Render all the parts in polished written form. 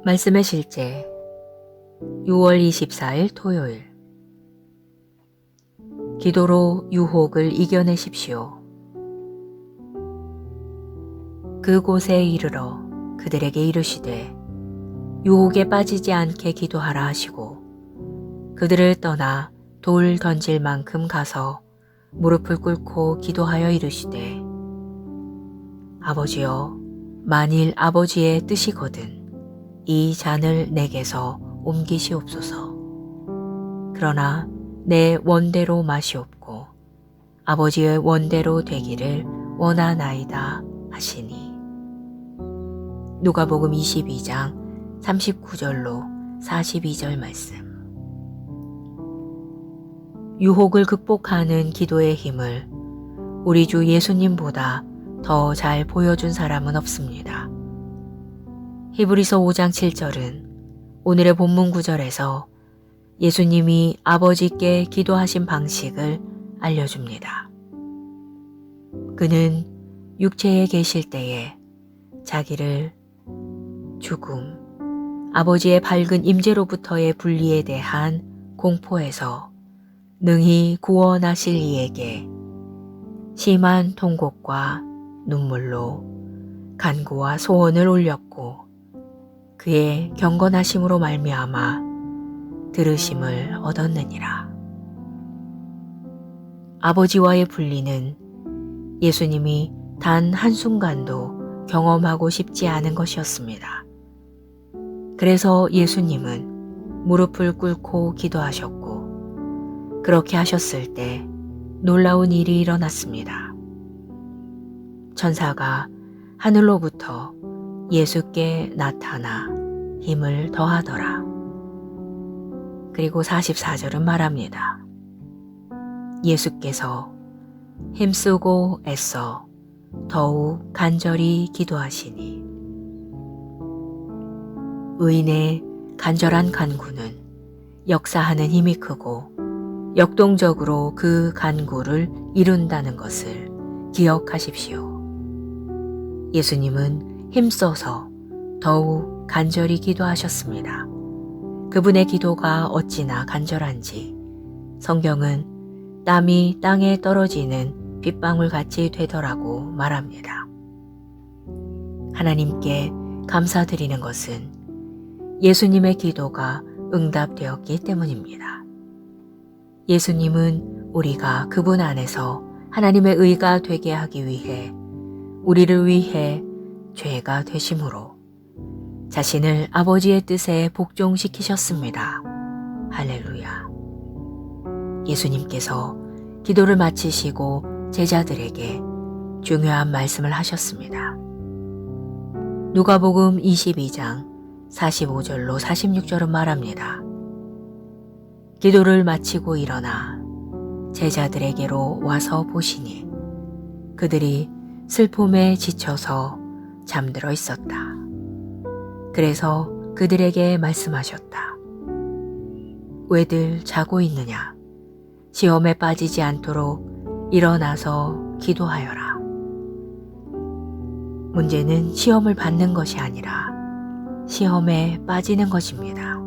말씀의 실제 6월 24일 토요일. 기도로 유혹을 이겨내십시오. 그곳에 이르러 그들에게 이르시되 유혹에 빠지지 않게 기도하라 하시고 그들을 떠나 돌 던질 만큼 가서 무릎을 꿇고 기도하여 이르시되 아버지여, 만일 아버지의 뜻이거든 이 잔을 내게서 옮기시옵소서. 그러나 내 원대로 마시옵고 아버지의 원대로 되기를 원하나이다 하시니. 누가복음 22장 39절로 42절 말씀. 유혹을 극복하는 기도의 힘을 우리 주 예수님보다 더 잘 보여준 사람은 없습니다. 히브리서 5장 7절은 오늘의 본문 구절에서 예수님이 아버지께 기도하신 방식을 알려줍니다. 그는 육체에 계실 때에 자기를 죽음, 아버지의 밝은 임재로부터의 분리에 대한 공포에서 능히 구원하실 이에게 심한 통곡과 눈물로 간구와 소원을 올렸고 그의 경건하심으로 말미암아 들으심을 얻었느니라. 아버지와의 분리는 예수님이 단 한순간도 경험하고 싶지 않은 것이었습니다. 그래서 예수님은 무릎을 꿇고 기도하셨고 그렇게 하셨을 때 놀라운 일이 일어났습니다. 천사가 하늘로부터 예수께 나타나 힘을 더하더라. 그리고 44절은 말합니다. 예수께서 힘쓰고 애써 더욱 간절히 기도하시니. 의인의 간절한 간구는 역사하는 힘이 크고 역동적으로 그 간구를 이룬다는 것을 기억하십시오. 예수님은 힘써서 더욱 간절히 기도하셨습니다. 그분의 기도가 어찌나 간절한지 성경은 땀이 땅에 떨어지는 빗방울 같이 되더라고 말합니다. 하나님께 감사드리는 것은 예수님의 기도가 응답되었기 때문입니다. 예수님은 우리가 그분 안에서 하나님의 의가 되게 하기 위해 우리를 위해 죄가 되심으로 자신을 아버지의 뜻에 복종시키셨습니다. 할렐루야. 예수님께서 기도를 마치시고 제자들에게 중요한 말씀을 하셨습니다. 누가복음 22장 45절로 46절은 말합니다. 기도를 마치고 일어나 제자들에게로 와서 보시니 그들이 슬픔에 지쳐서 잠들어 있었다. 그래서 그들에게 말씀하셨다. 왜들 자고 있느냐? 시험에 빠지지 않도록 일어나서 기도하여라. 문제는 시험을 받는 것이 아니라 시험에 빠지는 것입니다.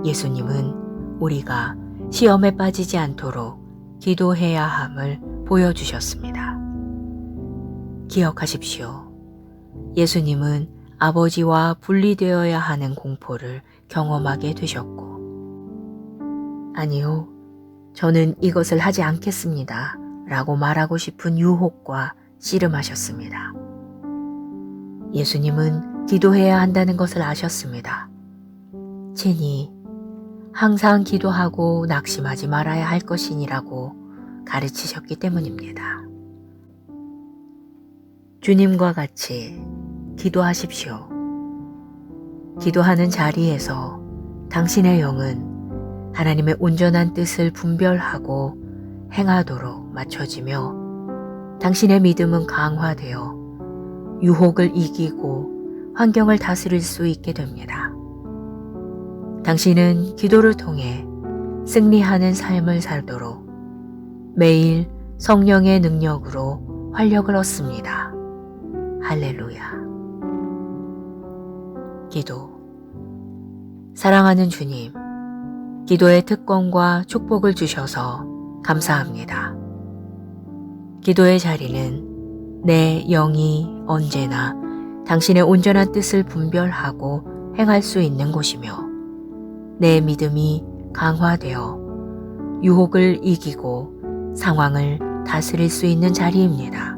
예수님은 우리가 시험에 빠지지 않도록 기도해야 함을 보여주셨습니다. 기억하십시오. 예수님은 아버지와 분리되어야 하는 공포를 경험하게 되셨고, 아니요, 저는 이것을 하지 않겠습니다 라고 말하고 싶은 유혹과 씨름하셨습니다. 예수님은 기도해야 한다는 것을 아셨습니다. 친히 항상 기도하고 낙심하지 말아야 할 것이니라고 가르치셨기 때문입니다. 주님과 같이 기도하십시오. 기도하는 자리에서 당신의 영은 하나님의 온전한 뜻을 분별하고 행하도록 맞춰지며 당신의 믿음은 강화되어 유혹을 이기고 환경을 다스릴 수 있게 됩니다. 당신은 기도를 통해 승리하는 삶을 살도록 매일 성령의 능력으로 활력을 얻습니다. 할렐루야. 기도. 사랑하는 주님, 기도의 특권과 축복을 주셔서 감사합니다. 기도의 자리는 내 영이 언제나 당신의 온전한 뜻을 분별하고 행할 수 있는 곳이며 내 믿음이 강화되어 유혹을 이기고 상황을 다스릴 수 있는 자리입니다.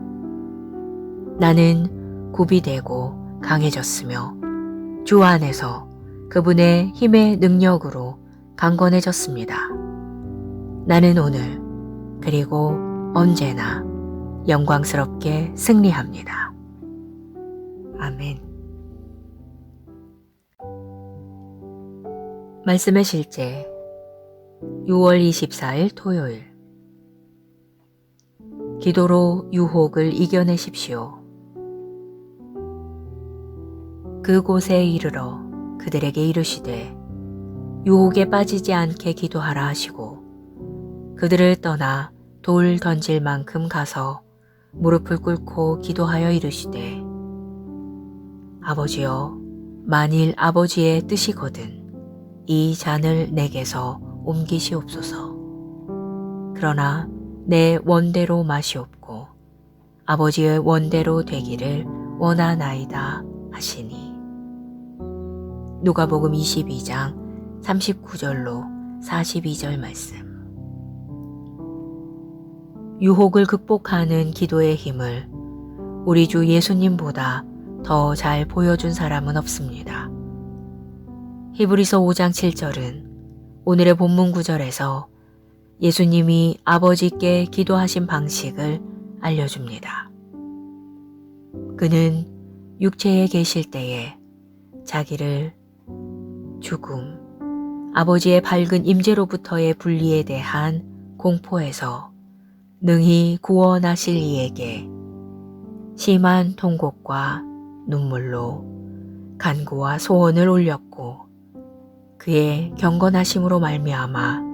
나는 구비되고 강해졌으며 주 안에서 그분의 힘의 능력으로 강건해졌습니다. 나는 오늘 그리고 언제나 영광스럽게 승리합니다. 아멘. 말씀의 실제 6월 24일 토요일. 기도로 유혹을 이겨내십시오. 그곳에 이르러 그들에게 이르시되 유혹에 빠지지 않게 기도하라 하시고 그들을 떠나 돌 던질 만큼 가서 무릎을 꿇고 기도하여 이르시되 아버지여, 만일 아버지의 뜻이거든 이 잔을 내게서 옮기시옵소서. 그러나 내 원대로 마시옵고 아버지의 원대로 되기를 원하나이다 하시니. 누가복음 22장 39절로 42절 말씀. 유혹을 극복하는 기도의 힘을 우리 주 예수님보다 더 잘 보여준 사람은 없습니다. 히브리서 5장 7절은 오늘의 본문 구절에서 예수님이 아버지께 기도하신 방식을 알려줍니다. 그는 육체에 계실 때에 자기를 죽음, 아버지의 밝은 임재로부터의 분리에 대한 공포에서 능히 구원하실 이에게 심한 통곡과 눈물로 간구와 소원을 올렸고 그의 경건하심으로 말미암아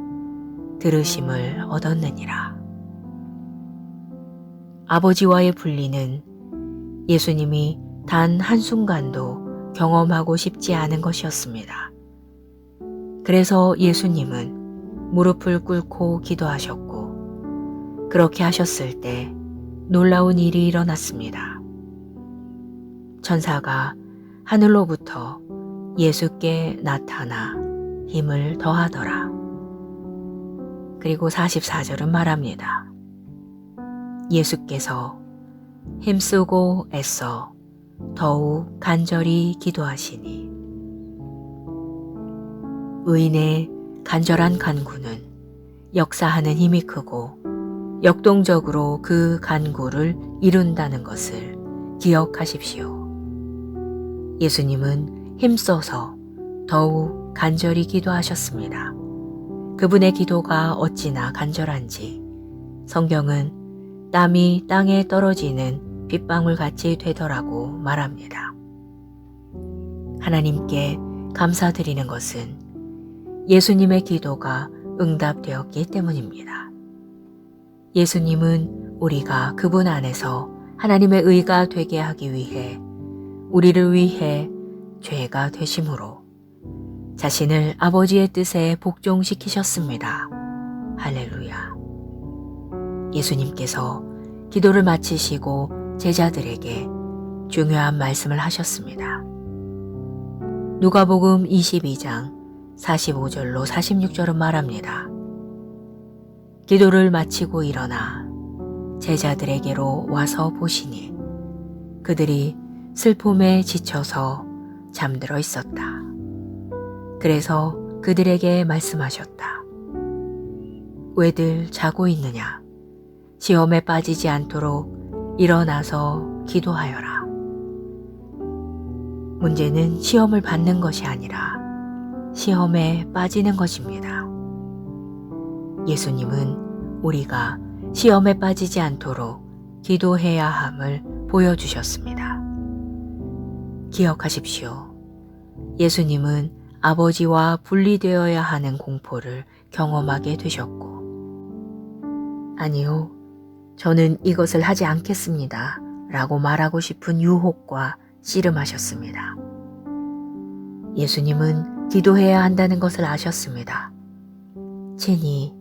들으심을 얻었느니라. 아버지와의 분리는 예수님이 단 한순간도 경험하고 싶지 않은 것이었습니다. 그래서 예수님은 무릎을 꿇고 기도하셨고 그렇게 하셨을 때 놀라운 일이 일어났습니다. 천사가 하늘로부터 예수께 나타나 힘을 더하더라. 그리고 44절은 말합니다. 예수께서 힘쓰고 애써 더욱 간절히 기도하시니. 의인의 간절한 간구는 역사하는 힘이 크고 역동적으로 그 간구를 이룬다는 것을 기억하십시오. 예수님은 힘써서 더욱 간절히 기도하셨습니다. 그분의 기도가 어찌나 간절한지 성경은 땀이 땅에 떨어지는 빗방울 같이 되더라고 말합니다. 하나님께 감사드리는 것은 예수님의 기도가 응답되었기 때문입니다. 예수님은 우리가 그분 안에서 하나님의 의가 되게 하기 위해 우리를 위해 죄가 되심으로 자신을 아버지의 뜻에 복종시키셨습니다. 할렐루야. 예수님께서 기도를 마치시고 제자들에게 중요한 말씀을 하셨습니다. 누가복음 22장 45절로 46절은 말합니다. 기도를 마치고 일어나 제자들에게로 와서 보시니 그들이 슬픔에 지쳐서 잠들어 있었다. 그래서 그들에게 말씀하셨다. 왜들 자고 있느냐? 시험에 빠지지 않도록 일어나서 기도하여라. 문제는 시험을 받는 것이 아니라 시험에 빠지는 것입니다. 예수님은 우리가 시험에 빠지지 않도록 기도해야 함을 보여주셨습니다. 기억하십시오. 예수님은 아버지와 분리되어야 하는 공포를 경험하게 되셨고, 아니요, 저는 이것을 하지 않겠습니다. 라고 말하고 싶은 유혹과 씨름하셨습니다. 예수님은 기도해야 한다는 것을 아셨습니다. 친히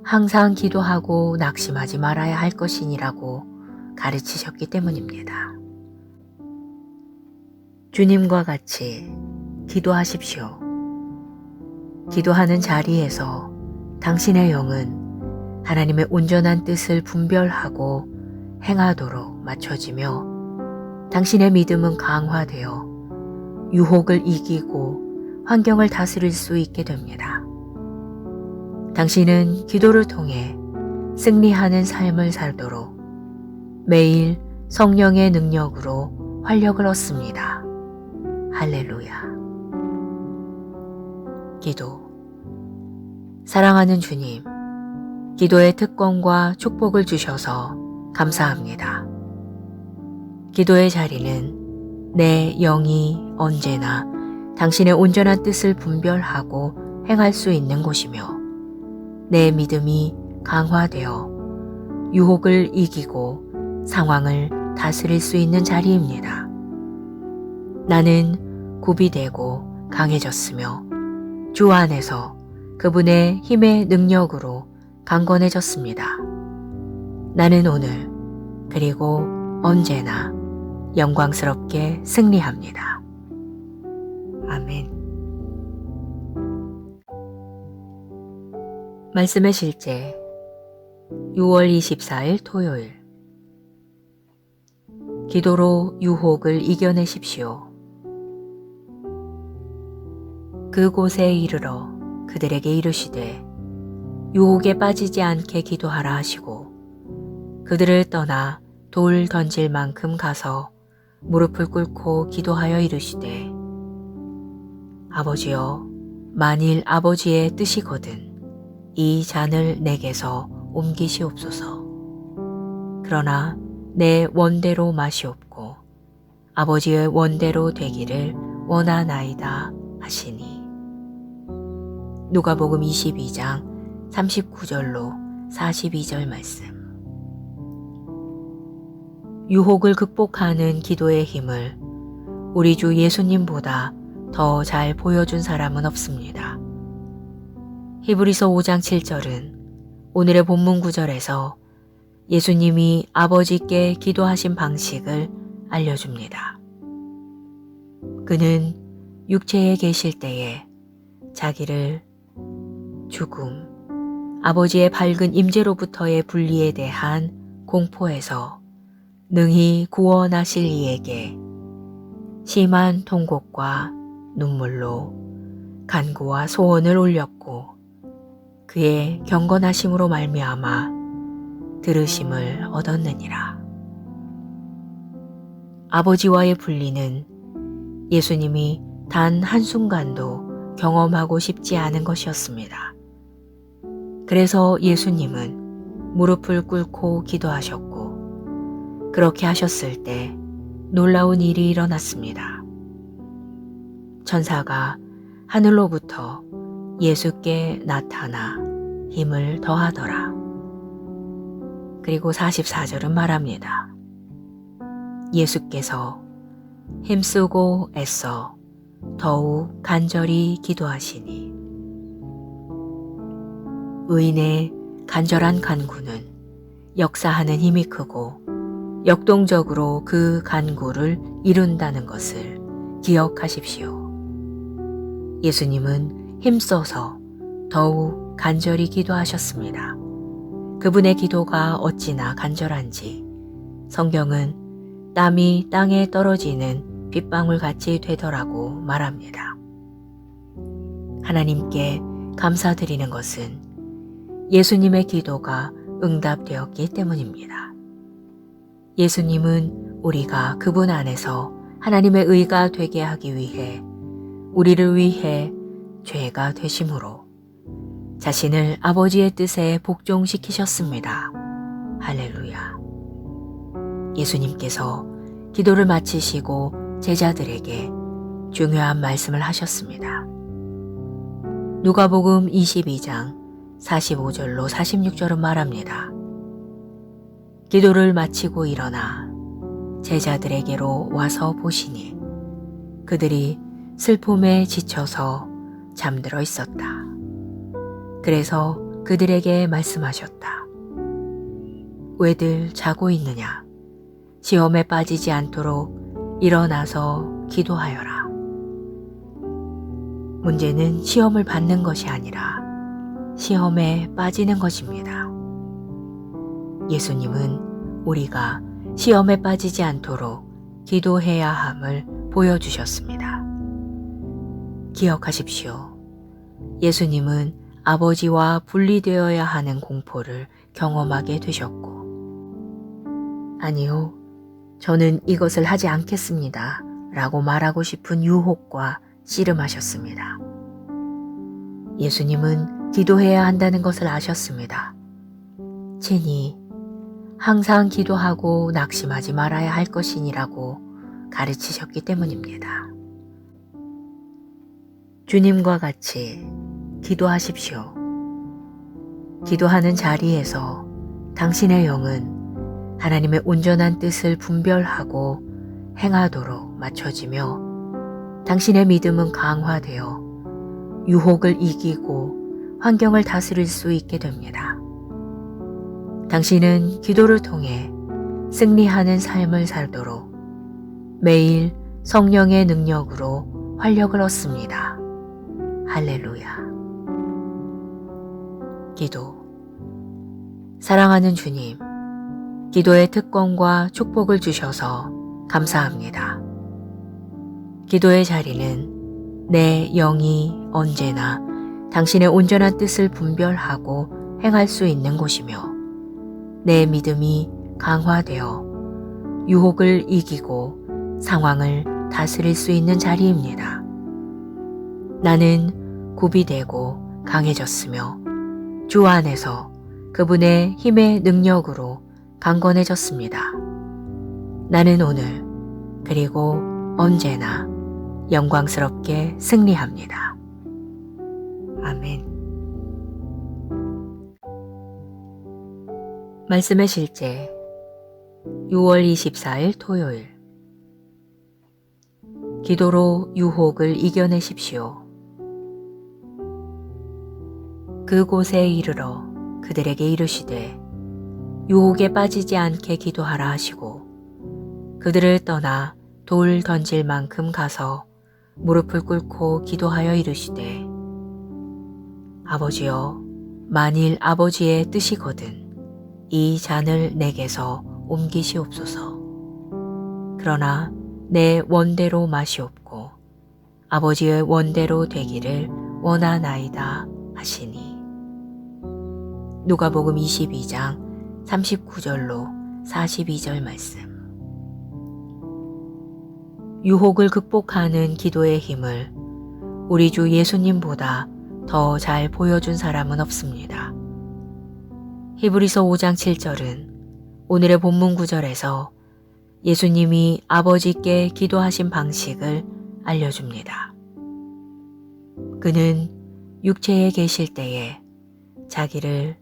항상 기도하고 낙심하지 말아야 할 것이니라고 가르치셨기 때문입니다. 주님과 같이 기도하십시오. 기도하는 자리에서 당신의 영은 하나님의 온전한 뜻을 분별하고 행하도록 맞춰지며 당신의 믿음은 강화되어 유혹을 이기고 환경을 다스릴 수 있게 됩니다. 당신은 기도를 통해 승리하는 삶을 살도록 매일 성령의 능력으로 활력을 얻습니다. 할렐루야. 기도. 사랑하는 주님, 기도의 특권과 축복을 주셔서 감사합니다. 기도의 자리는 내 영이 언제나 당신의 온전한 뜻을 분별하고 행할 수 있는 곳이며 내 믿음이 강화되어 유혹을 이기고 상황을 다스릴 수 있는 자리입니다. 나는 구비되고 강해졌으며 주 안에서 그분의 힘의 능력으로 강건해졌습니다. 나는 오늘 그리고 언제나 영광스럽게 승리합니다. 아멘. 말씀의 실제 6월 24일 토요일. 기도로 유혹을 이겨내십시오. 그곳에 이르러 그들에게 이르시되 유혹에 빠지지 않게 기도하라 하시고 그들을 떠나 돌 던질 만큼 가서 무릎을 꿇고 기도하여 이르시되 아버지여, 만일 아버지의 뜻이거든 이 잔을 내게서 옮기시옵소서. 그러나 내 원대로 마시옵고 아버지의 원대로 되기를 원하나이다 하시니. 누가복음 22장 39절로 42절 말씀. 유혹을 극복하는 기도의 힘을 우리 주 예수님보다 더 잘 보여준 사람은 없습니다. 히브리서 5장 7절은 오늘의 본문 구절에서 예수님이 아버지께 기도하신 방식을 알려줍니다. 그는 육체에 계실 때에 자기를 죽음, 아버지의 밝은 임재로부터의 분리에 대한 공포에서 능히 구원하실 이에게 심한 통곡과 눈물로 간구와 소원을 올렸고 그의 경건하심으로 말미암아 들으심을 얻었느니라. 아버지와의 분리는 예수님이 단 한순간도 경험하고 싶지 않은 것이었습니다. 그래서 예수님은 무릎을 꿇고 기도하셨고 그렇게 하셨을 때 놀라운 일이 일어났습니다. 천사가 하늘로부터 예수께 나타나 힘을 더하더라. 그리고 44절은 말합니다. 예수께서 힘쓰고 애써 더욱 간절히 기도하시니. 의인의 간절한 간구는 역사하는 힘이 크고 역동적으로 그 간구를 이룬다는 것을 기억하십시오. 예수님은 힘써서 더욱 간절히 기도하셨습니다. 그분의 기도가 어찌나 간절한지 성경은 땀이 땅에 떨어지는 빗방울같이 되더라고 말합니다. 하나님께 감사드리는 것은 예수님의 기도가 응답되었기 때문입니다. 예수님은 우리가 그분 안에서 하나님의 의가 되게 하기 위해 우리를 위해 죄가 되심으로 자신을 아버지의 뜻에 복종시키셨습니다. 할렐루야. 예수님께서 기도를 마치시고 제자들에게 중요한 말씀을 하셨습니다. 누가복음 22장 45절로 46절은 말합니다. 기도를 마치고 일어나 제자들에게로 와서 보시니 그들이 슬픔에 지쳐서 잠들어 있었다. 그래서 그들에게 말씀하셨다. 왜들 자고 있느냐? 시험에 빠지지 않도록 일어나서 기도하여라. 문제는 시험을 받는 것이 아니라 시험에 빠지는 것입니다. 예수님은 우리가 시험에 빠지지 않도록 기도해야 함을 보여주셨습니다. 기억하십시오. 예수님은 아버지와 분리되어야 하는 공포를 경험하게 되셨고, 아니요, 저는 이것을 하지 않겠습니다. 라고 말하고 싶은 유혹과 씨름하셨습니다. 예수님은 기도해야 한다는 것을 아셨습니다. 친히 항상 기도하고 낙심하지 말아야 할 것이니라고 가르치셨기 때문입니다. 주님과 같이 기도하십시오. 기도하는 자리에서 당신의 영은 하나님의 온전한 뜻을 분별하고 행하도록 맞춰지며 당신의 믿음은 강화되어 유혹을 이기고 환경을 다스릴 수 있게 됩니다. 당신은 기도를 통해 승리하는 삶을 살도록 매일 성령의 능력으로 활력을 얻습니다. 할렐루야. 기도. 사랑하는 주님, 기도의 특권과 축복을 주셔서 감사합니다. 기도의 자리는 내 영이 언제나 당신의 온전한 뜻을 분별하고 행할 수 있는 곳이며 내 믿음이 강화되어 유혹을 이기고 상황을 다스릴 수 있는 자리입니다. 나는 구비되고 강해졌으며 주 안에서 그분의 힘의 능력으로 강건해졌습니다. 나는 오늘 그리고 언제나 영광스럽게 승리합니다. 아멘. 말씀의 실제 6월 24일 토요일. 기도로 유혹을 이겨내십시오. 그곳에 이르러 그들에게 이르시되 유혹에 빠지지 않게 기도하라 하시고 그들을 떠나 돌 던질 만큼 가서 무릎을 꿇고 기도하여 이르시되 아버지여, 만일 아버지의 뜻이거든 이 잔을 내게서 옮기시옵소서. 그러나 내 원대로 마시옵고 아버지의 원대로 되기를 원하나이다 하시니. 누가복음 22장 39절로 42절 말씀. 유혹을 극복하는 기도의 힘을 우리 주 예수님보다 더 잘 보여준 사람은 없습니다. 히브리서 5장 7절은 오늘의 본문 구절에서 예수님이 아버지께 기도하신 방식을 알려줍니다. 그는 육체에 계실 때에 자기를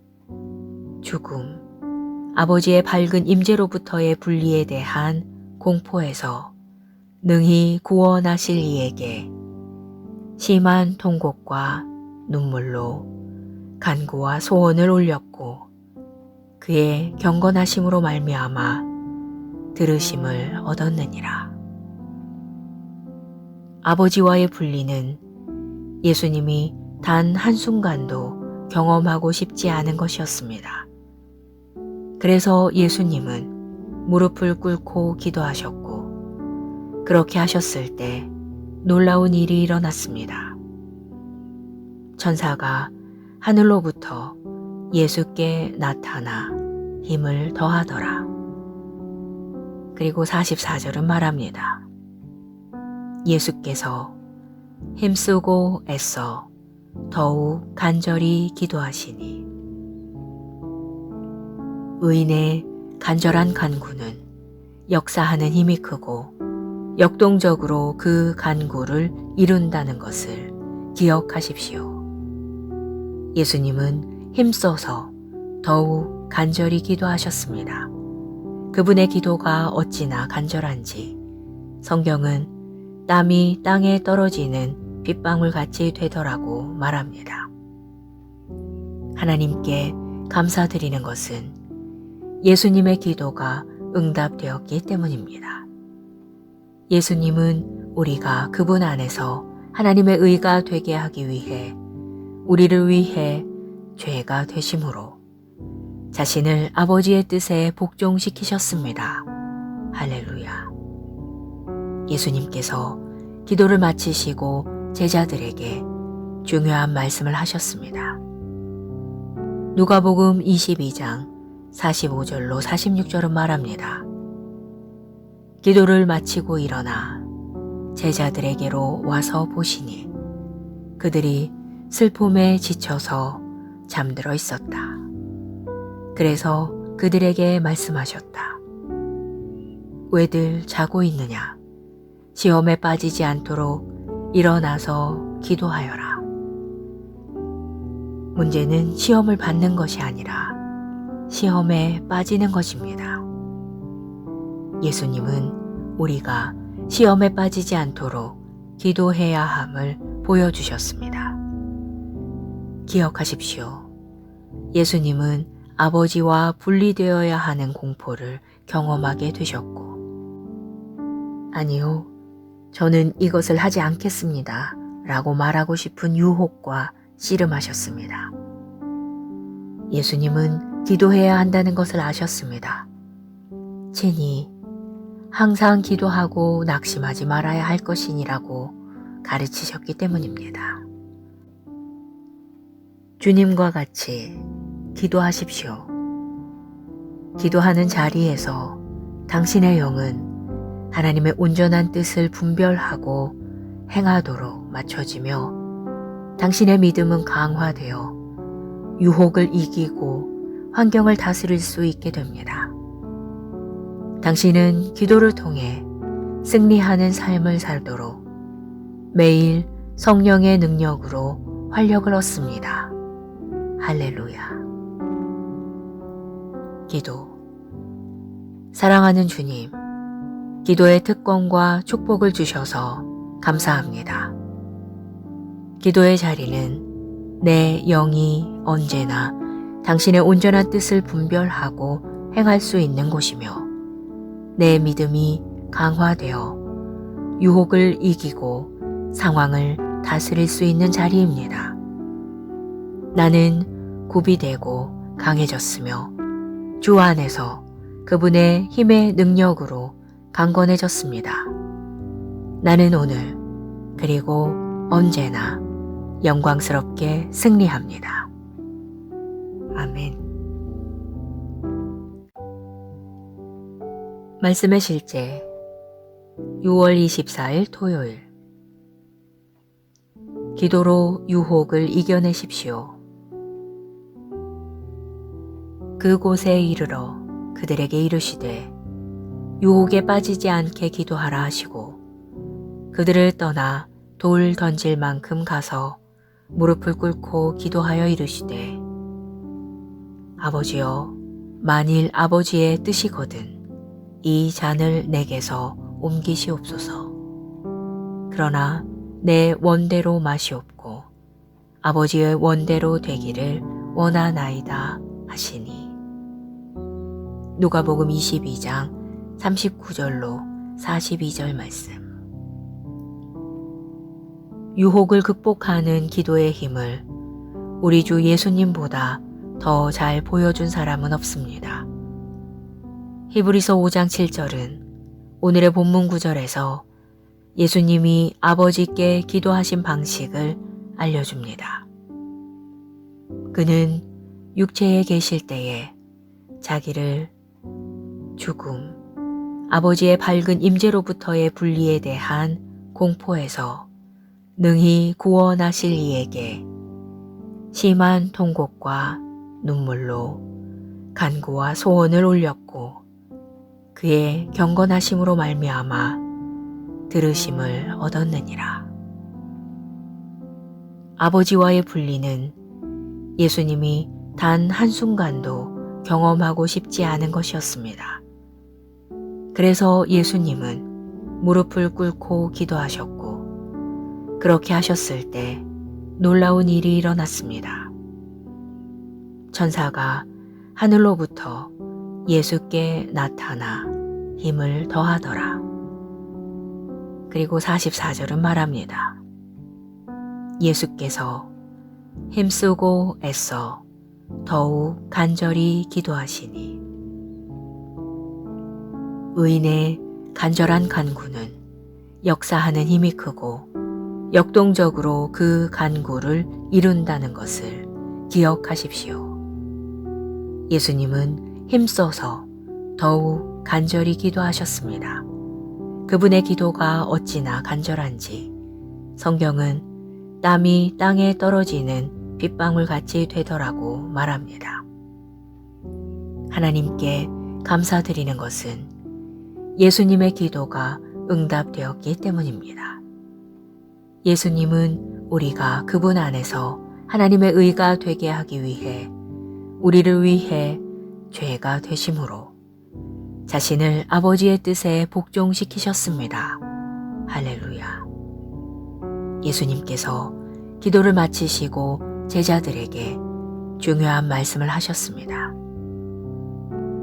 죽음, 아버지의 밝은 임재로부터의 분리에 대한 공포에서 능히 구원하실 이에게 심한 통곡과 눈물로 간구와 소원을 올렸고 그의 경건하심으로 말미암아 들으심을 얻었느니라. 아버지와의 분리는 예수님이 단 한순간도 경험하고 싶지 않은 것이었습니다. 그래서 예수님은 무릎을 꿇고 기도하셨고 그렇게 하셨을 때 놀라운 일이 일어났습니다. 천사가 하늘로부터 예수께 나타나 힘을 더하더라. 그리고 44절은 말합니다. 예수께서 힘쓰고 애써 더욱 간절히 기도하시니. 의인의 간절한 간구는 역사하는 힘이 크고 역동적으로 그 간구를 이룬다는 것을 기억하십시오. 예수님은 힘써서 더욱 간절히 기도하셨습니다. 그분의 기도가 어찌나 간절한지 성경은 땀이 땅에 떨어지는 빗방울 같이 되더라고 말합니다. 하나님께 감사드리는 것은 예수님의 기도가 응답되었기 때문입니다. 예수님은 우리가 그분 안에서 하나님의 의가 되게 하기 위해 우리를 위해 죄가 되심으로 자신을 아버지의 뜻에 복종시키셨습니다. 할렐루야. 예수님께서 기도를 마치시고 제자들에게 중요한 말씀을 하셨습니다. 누가복음 22장 45절로 46절은 말합니다. 기도를 마치고 일어나 제자들에게로 와서 보시니 그들이 슬픔에 지쳐서 잠들어 있었다. 그래서 그들에게 말씀하셨다. 왜들 자고 있느냐? 시험에 빠지지 않도록 일어나서 기도하여라. 문제는 시험을 받는 것이 아니라 시험에 빠지는 것입니다. 예수님은 우리가 시험에 빠지지 않도록 기도해야 함을 보여주셨습니다. 기억하십시오. 예수님은 아버지와 분리되어야 하는 공포를 경험하게 되셨고, 아니요, 저는 이것을 하지 않겠습니다. 라고 말하고 싶은 유혹과 씨름하셨습니다. 예수님은 기도해야 한다는 것을 아셨습니다. 친히 항상 기도하고 낙심하지 말아야 할 것이니라고 가르치셨기 때문입니다. 주님과 같이 기도하십시오. 기도하는 자리에서 당신의 영은 하나님의 온전한 뜻을 분별하고 행하도록 맞춰지며 당신의 믿음은 강화되어 유혹을 이기고 환경을 다스릴 수 있게 됩니다. 당신은 기도를 통해 승리하는 삶을 살도록 매일 성령의 능력으로 활력을 얻습니다. 할렐루야. 기도. 사랑하는 주님, 기도의 특권과 축복을 주셔서 감사합니다. 기도의 자리는 내 영이 언제나 당신의 온전한 뜻을 분별하고 행할 수 있는 곳이며 내 믿음이 강화되어 유혹을 이기고 상황을 다스릴 수 있는 자리입니다. 나는 구비되고 강해졌으며 주 안에서 그분의 힘의 능력으로 강건해졌습니다. 나는 오늘 그리고 언제나 영광스럽게 승리합니다. 아멘. 말씀의 실제 6월 24일 토요일. 기도로 유혹을 이겨내십시오. 그곳에 이르러 그들에게 이르시되 유혹에 빠지지 않게 기도하라 하시고 그들을 떠나 돌 던질 만큼 가서 무릎을 꿇고 기도하여 이르시되 아버지여, 만일 아버지의 뜻이거든 이 잔을 내게서 옮기시옵소서. 그러나 내 원대로 마시옵고 아버지의 원대로 되기를 원하나이다 하시니. 누가복음 22장 39절로 42절 말씀. 유혹을 극복하는 기도의 힘을 우리 주 예수님보다 더 잘 보여준 사람은 없습니다. 히브리서 5장 7절은 오늘의 본문 구절에서 예수님이 아버지께 기도하신 방식을 알려줍니다. 그는 육체에 계실 때에 자기를 죽음, 아버지의 밝은 임재로부터의 분리에 대한 공포에서 능히 구원하실 이에게 심한 통곡과 눈물로 간구와 소원을 올렸고 그의 경건하심으로 말미암아 들으심을 얻었느니라. 아버지와의 분리는 예수님이 단 한순간도 경험하고 싶지 않은 것이었습니다. 그래서 예수님은 무릎을 꿇고 기도하셨고, 그렇게 하셨을 때 놀라운 일이 일어났습니다. 천사가 하늘로부터 예수께 나타나 힘을 더하더라. 그리고 44절은 말합니다. 예수께서 힘쓰고 애써 더욱 간절히 기도하시니, 의인의 간절한 간구는 역사하는 힘이 크고 역동적으로 그 간구를 이룬다는 것을 기억하십시오. 예수님은 힘써서 더욱 간절히 기도하셨습니다. 그분의 기도가 어찌나 간절한지 성경은 땀이 땅에 떨어지는 빗방울 같이 되더라고 말합니다. 하나님께 감사드리는 것은 예수님의 기도가 응답되었기 때문입니다. 예수님은 우리가 그분 안에서 하나님의 의가 되게 하기 위해 우리를 위해 죄가 되심으로 자신을 아버지의 뜻에 복종시키셨습니다. 할렐루야. 예수님께서 기도를 마치시고 제자들에게 중요한 말씀을 하셨습니다.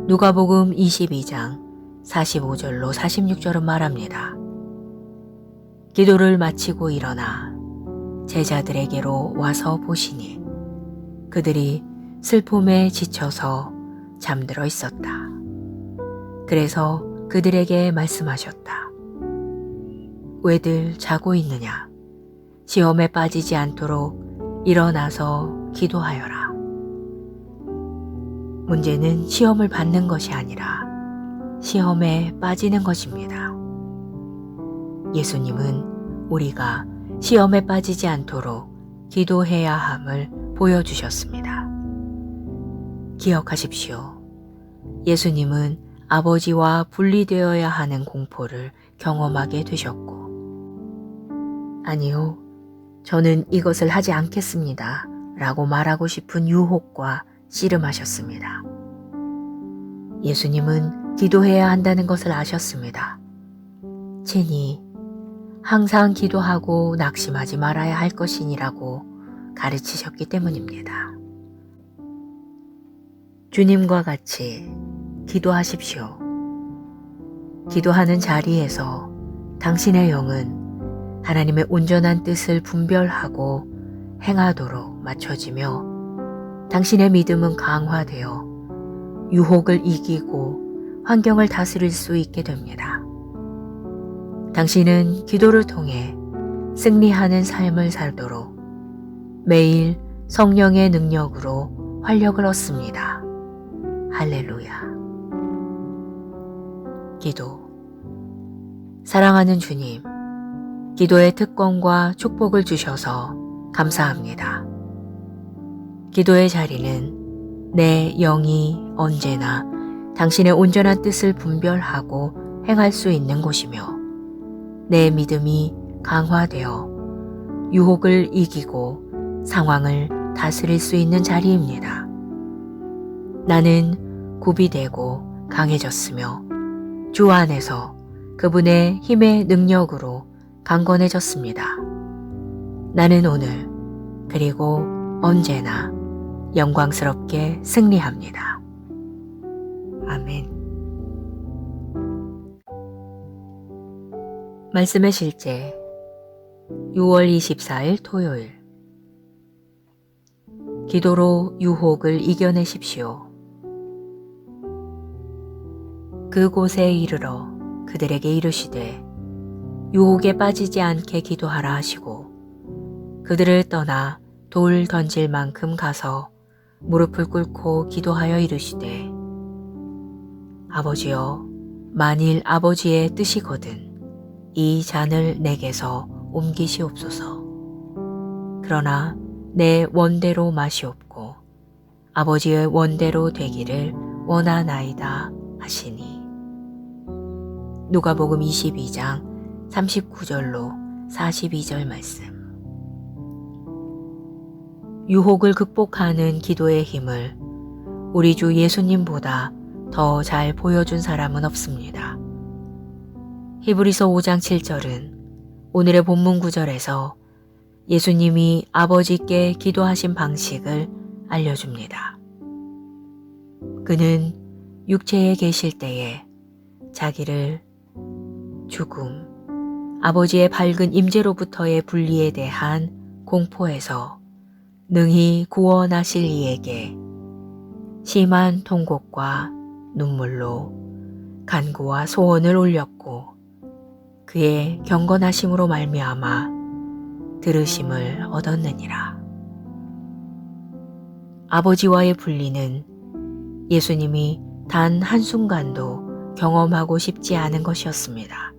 누가복음 22장 45절로 46절은 말합니다. 기도를 마치고 일어나 제자들에게로 와서 보시니 그들이 슬픔에 지쳐서 잠들어 있었다. 그래서 그들에게 말씀하셨다. 왜들 자고 있느냐? 시험에 빠지지 않도록 일어나서 기도하여라. 문제는 시험을 받는 것이 아니라 시험에 빠지는 것입니다. 예수님은 우리가 시험에 빠지지 않도록 기도해야 함을 보여주셨습니다. 기억하십시오. 예수님은 아버지와 분리되어야 하는 공포를 경험하게 되셨고, 아니요, 저는 이것을 하지 않겠습니다 라고 말하고 싶은 유혹과 씨름하셨습니다. 예수님은 기도해야 한다는 것을 아셨습니다. 친히 항상 기도하고 낙심하지 말아야 할 것이니라고 가르치셨기 때문입니다. 주님과 같이 기도하십시오. 기도하는 자리에서 당신의 영은 하나님의 온전한 뜻을 분별하고 행하도록 맞춰지며 당신의 믿음은 강화되어 유혹을 이기고 환경을 다스릴 수 있게 됩니다. 당신은 기도를 통해 승리하는 삶을 살도록 매일 성령의 능력으로 활력을 얻습니다. 할렐루야. 기도. 사랑하는 주님, 기도의 특권과 축복을 주셔서 감사합니다. 기도의 자리는 내 영이 언제나 당신의 온전한 뜻을 분별하고 행할 수 있는 곳이며 내 믿음이 강화되어 유혹을 이기고 상황을 다스릴 수 있는 자리입니다. 나는 구비되고 강해졌으며 주 안에서 그분의 힘의 능력으로 강건해졌습니다. 나는 오늘 그리고 언제나 영광스럽게 승리합니다. 아멘. 말씀의 실제 6월 24일 토요일. 기도로 유혹을 이겨내십시오. 그곳에 이르러 그들에게 이르시되 유혹에 빠지지 않게 기도하라 하시고 그들을 떠나 돌 던질 만큼 가서 무릎을 꿇고 기도하여 이르시되 아버지여, 만일 아버지의 뜻이거든 이 잔을 내게서 옮기시옵소서. 그러나 내 원대로 마시옵고 아버지의 원대로 되기를 원하나이다 하시니. 누가복음 22장 39절로 42절 말씀. 유혹을 극복하는 기도의 힘을 우리 주 예수님보다 더 잘 보여준 사람은 없습니다. 히브리서 5장 7절은 오늘의 본문 구절에서 예수님이 아버지께 기도하신 방식을 알려줍니다. 그는 육체에 계실 때에 자기를 죽음, 아버지의 밝은 임재로부터의 분리에 대한 공포에서 능히 구원하실 이에게 심한 통곡과 눈물로 간구와 소원을 올렸고 그의 경건하심으로 말미암아 들으심을 얻었느니라. 아버지와의 분리는 예수님이 단 한순간도 경험하고 싶지 않은 것이었습니다.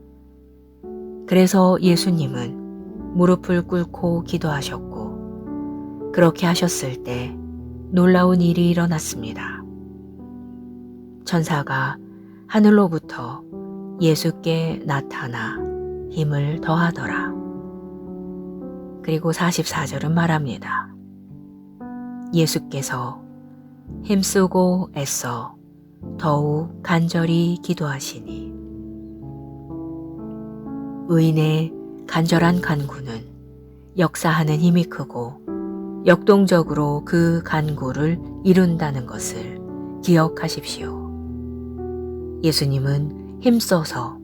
그래서 예수님은 무릎을 꿇고 기도하셨고 그렇게 하셨을 때 놀라운 일이 일어났습니다. 천사가 하늘로부터 예수께 나타나 힘을 더하더라. 그리고 44절은 말합니다. 예수께서 힘쓰고 애써 더욱 간절히 기도하시니 의인의 간절한 간구는 역사하는 힘이 크고 역동적으로 그 간구를 이룬다는 것을 기억하십시오. 예수님은 힘써서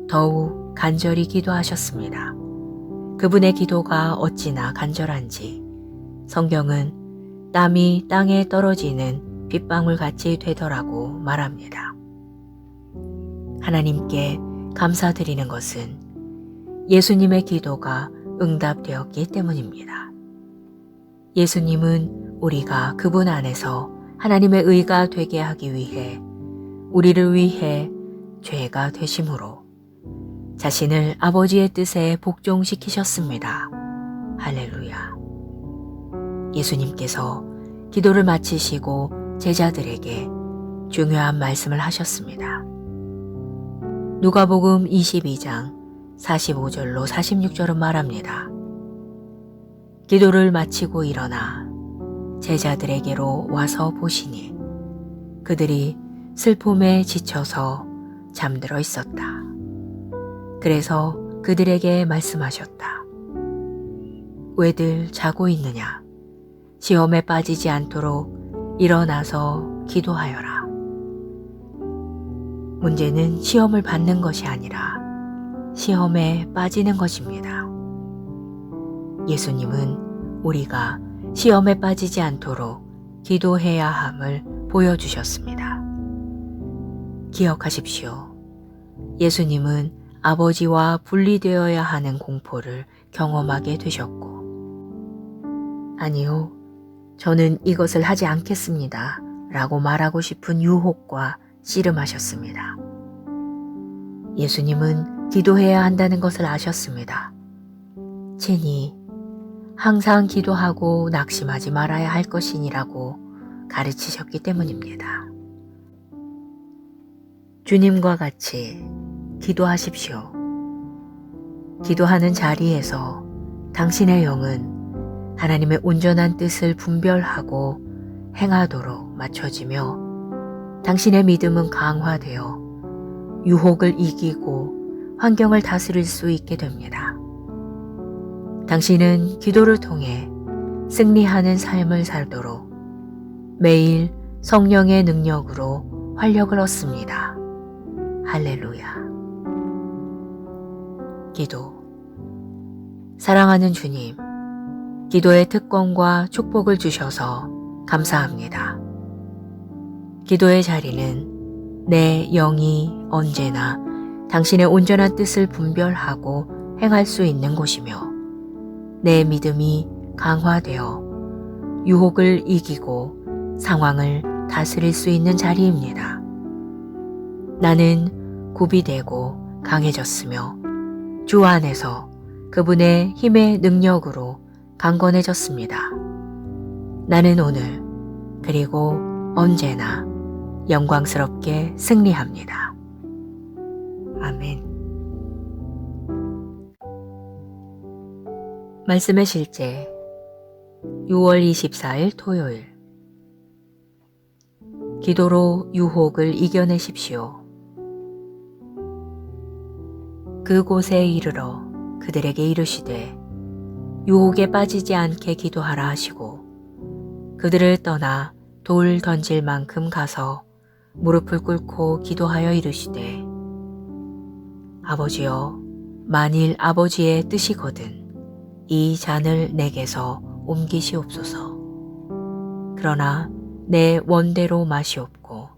더욱 간절히 기도하셨습니다. 그분의 기도가 어찌나 간절한지 성경은 땀이 땅에 떨어지는 빗방울 같이 되더라고 말합니다. 하나님께 감사드리는 것은 예수님의 기도가 응답되었기 때문입니다. 예수님은 우리가 그분 안에서 하나님의 의가 되게 하기 위해 우리를 위해 죄가 되심으로 자신을 아버지의 뜻에 복종시키셨습니다. 할렐루야. 예수님께서 기도를 마치시고 제자들에게 중요한 말씀을 하셨습니다. 누가복음 22장 45절로 46절은 말합니다. 기도를 마치고 일어나 제자들에게로 와서 보시니 그들이 슬픔에 지쳐서 잠들어 있었다. 그래서 그들에게 말씀하셨다. 왜들 자고 있느냐? 시험에 빠지지 않도록 일어나서 기도하여라. 문제는 시험을 받는 것이 아니라 시험에 빠지는 것입니다. 예수님은 우리가 시험에 빠지지 않도록 기도해야 함을 보여주셨습니다. 기억하십시오. 예수님은 아버지와 분리되어야 하는 공포를 경험하게 되셨고, 아니요, 저는 이것을 하지 않겠습니다. 라고 말하고 싶은 유혹과 씨름하셨습니다. 예수님은 기도해야 한다는 것을 아셨습니다. 친히 항상 기도하고 낙심하지 말아야 할 것이니라고 가르치셨기 때문입니다. 주님과 같이 기도하십시오. 기도하는 자리에서 당신의 영은 하나님의 온전한 뜻을 분별하고 행하도록 맞춰지며 당신의 믿음은 강화되어 유혹을 이기고 환경을 다스릴 수 있게 됩니다. 당신은 기도를 통해 승리하는 삶을 살도록 매일 성령의 능력으로 활력을 얻습니다. 할렐루야. 기도. 사랑하는 주님, 기도의 특권과 축복을 주셔서 감사합니다. 기도의 자리는 내 영이 언제나 당신의 온전한 뜻을 분별하고 행할 수 있는 곳이며 내 믿음이 강화되어 유혹을 이기고 상황을 다스릴 수 있는 자리입니다. 나는 구비되고 강해졌으며 주 안에서 그분의 힘의 능력으로 강건해졌습니다. 나는 오늘 그리고 언제나 영광스럽게 승리합니다. 아멘. 말씀의 실제 6월 24일 토요일. 기도로 유혹을 이겨내십시오. 그곳에 이르러 그들에게 이르시되 유혹에 빠지지 않게 기도하라 하시고 그들을 떠나 돌 던질 만큼 가서 무릎을 꿇고 기도하여 이르시되 아버지여 만일 아버지의 뜻이거든 이 잔을 내게서 옮기시옵소서. 그러나 내 원대로 마시옵고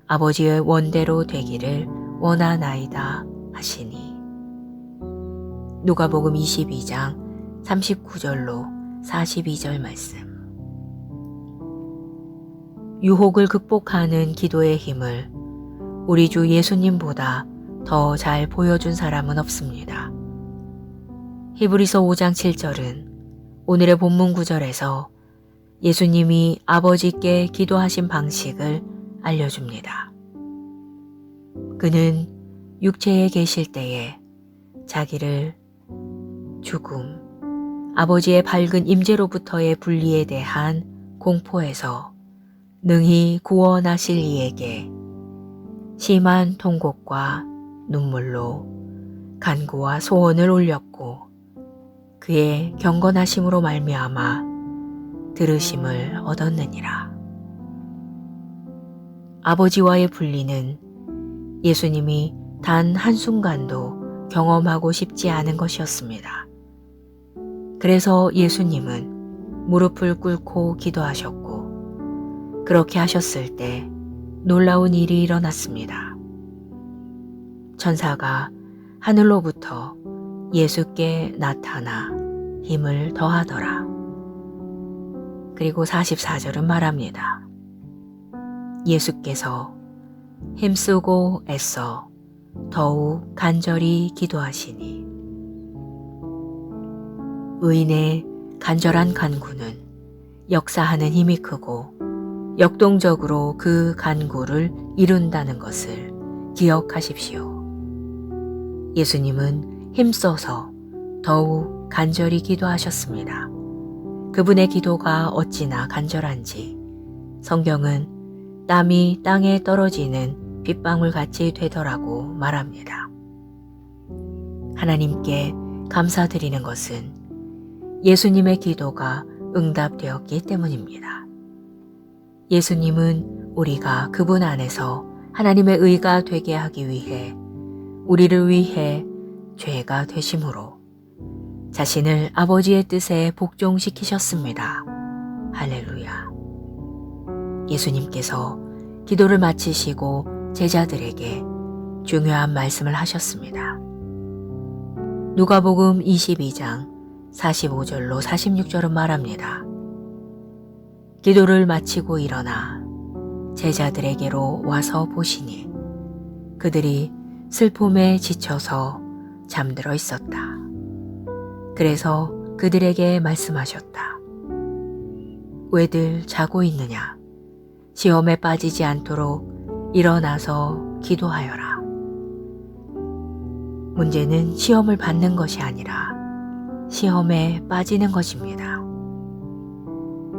아버지의 원대로 되기를 원하나이다 하시니. 누가복음 22장 39절로 42절 말씀. 유혹을 극복하는 기도의 힘을 우리 주 예수님보다 더 잘 보여준 사람은 없습니다. 히브리서 5장 7절은 오늘의 본문 구절에서 예수님이 아버지께 기도하신 방식을 알려줍니다. 그는 육체에 계실 때에 자기를 죽음, 아버지의 밝은 임재로부터의 분리에 대한 공포에서 능히 구원하실 이에게 심한 통곡과 눈물로 간구와 소원을 올렸고 그의 경건하심으로 말미암아 들으심을 얻었느니라. 아버지와의 분리는 예수님이 단 한순간도 경험하고 싶지 않은 것이었습니다. 그래서 예수님은 무릎을 꿇고 기도하셨고 그렇게 하셨을 때 놀라운 일이 일어났습니다. 천사가 하늘로부터 예수께 나타나 힘을 더하더라. 그리고 44절은 말합니다. 예수께서 힘쓰고 애써 더욱 간절히 기도하시니. 의인의 간절한 간구는 역사하는 힘이 크고 역동적으로 그 간구를 이룬다는 것을 기억하십시오. 예수님은 힘써서 더욱 간절히 기도하셨습니다. 그분의 기도가 어찌나 간절한지 성경은 땀이 땅에 떨어지는 빗방울 같이 되더라고 말합니다. 하나님께 감사드리는 것은 예수님의 기도가 응답되었기 때문입니다. 예수님은 우리가 그분 안에서 하나님의 의가 되게 하기 위해 우리를 위해 죄가 되심으로 자신을 아버지의 뜻에 복종시키셨습니다. 할렐루야. 예수님께서 기도를 마치시고 제자들에게 중요한 말씀을 하셨습니다. 누가복음 22장 45절로 46절은 말합니다. 기도를 마치고 일어나 제자들에게로 와서 보시니 그들이 슬픔에 지쳐서 잠들어 있었다. 그래서 그들에게 말씀하셨다. 왜들 자고 있느냐? 시험에 빠지지 않도록 일어나서 기도하여라. 문제는 시험을 받는 것이 아니라 시험에 빠지는 것입니다.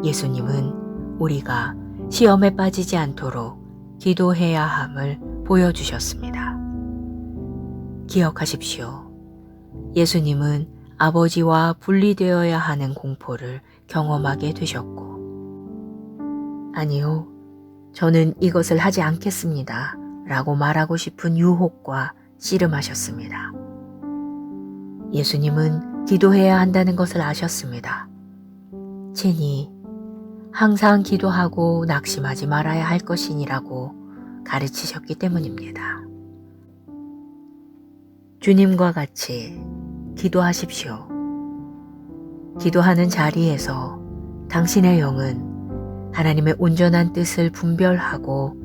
예수님은 우리가 시험에 빠지지 않도록 기도해야 함을 보여주셨습니다. 기억하십시오. 예수님은 아버지와 분리되어야 하는 공포를 경험하게 되셨고, 아니요, 저는 이것을 하지 않겠습니다. 라고 말하고 싶은 유혹과 씨름하셨습니다. 예수님은 기도해야 한다는 것을 아셨습니다. 친히 항상 기도하고 낙심하지 말아야 할 것이니라고 가르치셨기 때문입니다. 주님과 같이 기도하십시오. 기도하는 자리에서 당신의 영은 하나님의 온전한 뜻을 분별하고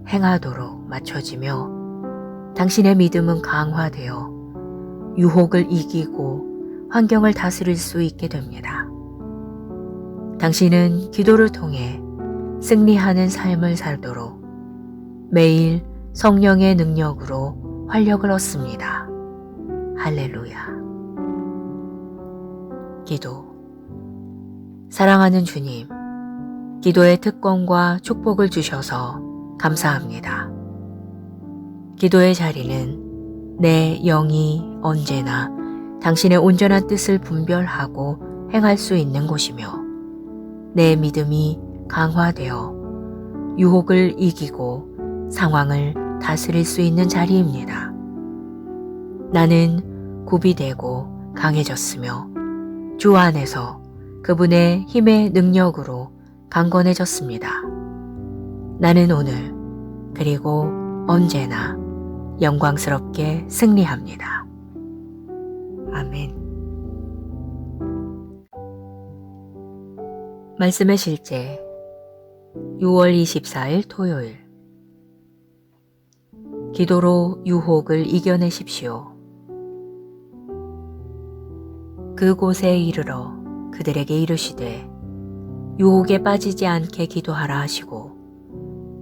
행하도록 맞춰지며 당신의 믿음은 강화되어 유혹을 이기고 환경을 다스릴 수 있게 됩니다. 당신은 기도를 통해 승리하는 삶을 살도록 매일 성령의 능력으로 활력을 얻습니다. 할렐루야. 기도. 사랑하는 주님, 기도의 특권과 축복을 주셔서 감사합니다. 기도의 자리는 내 영이 언제나 당신의 온전한 뜻을 분별하고 행할 수 있는 곳이며 내 믿음이 강화되어 유혹을 이기고 상황을 다스릴 수 있는 자리입니다. 나는 구비되고 강해졌으며 주 안에서 그분의 힘의 능력으로 강건해졌습니다. 나는 오늘 그리고 언제나 영광스럽게 승리합니다. 아멘. 말씀의 실제 6월 24일 토요일 기도로 유혹을 이겨내십시오. 그곳에 이르러 그들에게 이르시되 유혹에 빠지지 않게 기도하라 하시고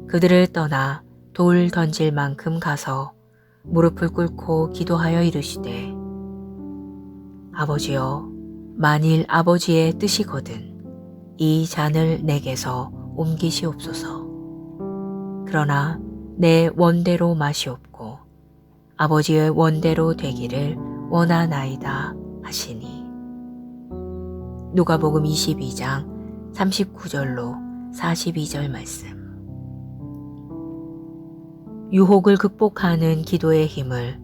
그들을 떠나 돌 던질 만큼 가서 무릎을 꿇고 기도하여 이르시되 아버지여 만일 아버지의 뜻이거든 이 잔을 내게서 옮기시옵소서. 그러나 내 원대로 마시옵고 아버지의 원대로 되기를 원하나이다 하시니. 누가복음 22장 39절로 42절 말씀. 유혹을 극복하는 기도의 힘을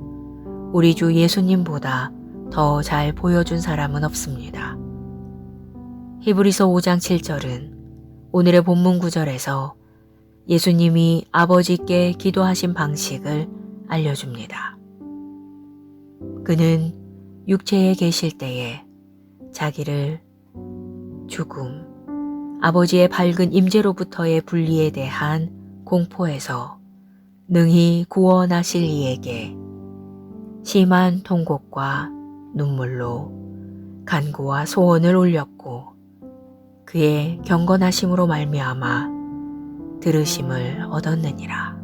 우리 주 예수님보다 더 잘 보여준 사람은 없습니다. 히브리서 5장 7절은 오늘의 본문 구절에서 예수님이 아버지께 기도하신 방식을 알려줍니다. 그는 육체에 계실 때에 자기를 죽음, 아버지의 밝은 임재로부터의 분리에 대한 공포에서 능히 구원하실 이에게 심한 통곡과 눈물로 간구와 소원을 올렸고 그의 경건하심으로 말미암아 들으심을 얻었느니라.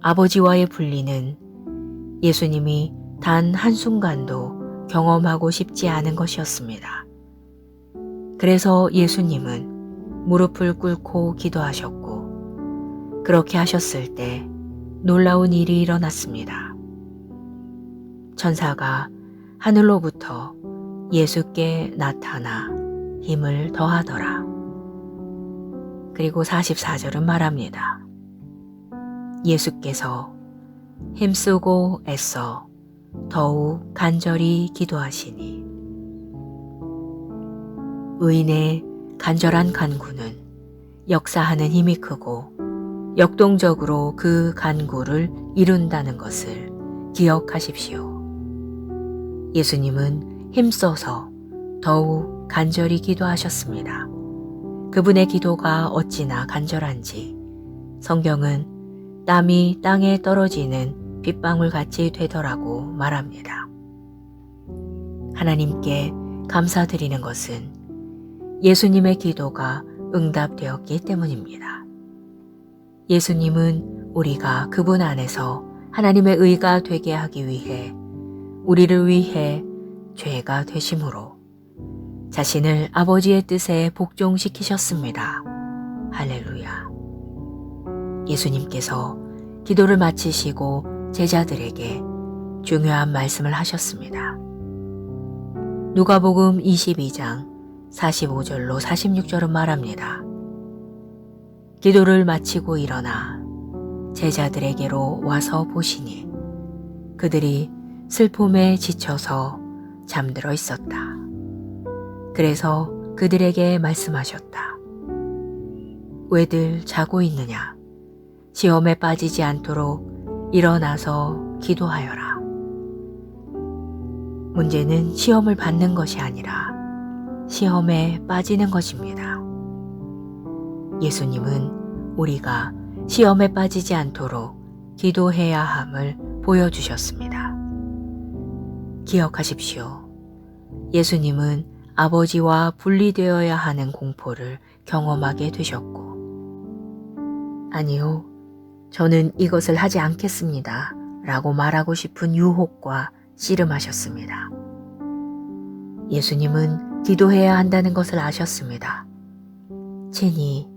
아버지와의 분리는 예수님이 단 한순간도 경험하고 싶지 않은 것이었습니다. 그래서 예수님은 무릎을 꿇고 기도하셨고 그렇게 하셨을 때 놀라운 일이 일어났습니다. 천사가 하늘로부터 예수께 나타나 힘을 더하더라. 그리고 44절은 말합니다. 예수께서 힘쓰고 애써 더욱 간절히 기도하시니 의인의 간절한 간구는 역사하는 힘이 크고 역동적으로 그 간구를 이룬다는 것을 기억하십시오. 예수님은 힘써서 더욱 간절히 기도하셨습니다. 그분의 기도가 어찌나 간절한지 성경은 땀이 땅에 떨어지는 빗방울 같이 되더라고 말합니다. 하나님께 감사드리는 것은 예수님의 기도가 응답되었기 때문입니다. 예수님은 우리가 그분 안에서 하나님의 의가 되게 하기 위해 우리를 위해 죄가 되심으로 자신을 아버지의 뜻에 복종시키셨습니다. 할렐루야. 예수님께서 기도를 마치시고 제자들에게 중요한 말씀을 하셨습니다. 누가복음 22장 45절로 46절은 말합니다. 기도를 마치고 일어나 제자들에게로 와서 보시니 그들이 슬픔에 지쳐서 잠들어 있었다. 그래서 그들에게 말씀하셨다. 왜들 자고 있느냐? 시험에 빠지지 않도록 일어나서 기도하여라. 문제는 시험을 받는 것이 아니라 시험에 빠지는 것입니다. 예수님은 우리가 시험에 빠지지 않도록 기도해야 함을 보여주셨습니다. 기억하십시오. 예수님은 아버지와 분리되어야 하는 공포를 경험하게 되셨고, 아니요, 저는 이것을 하지 않겠습니다. 라고 말하고 싶은 유혹과 씨름하셨습니다. 예수님은 기도해야 한다는 것을 아셨습니다. 친히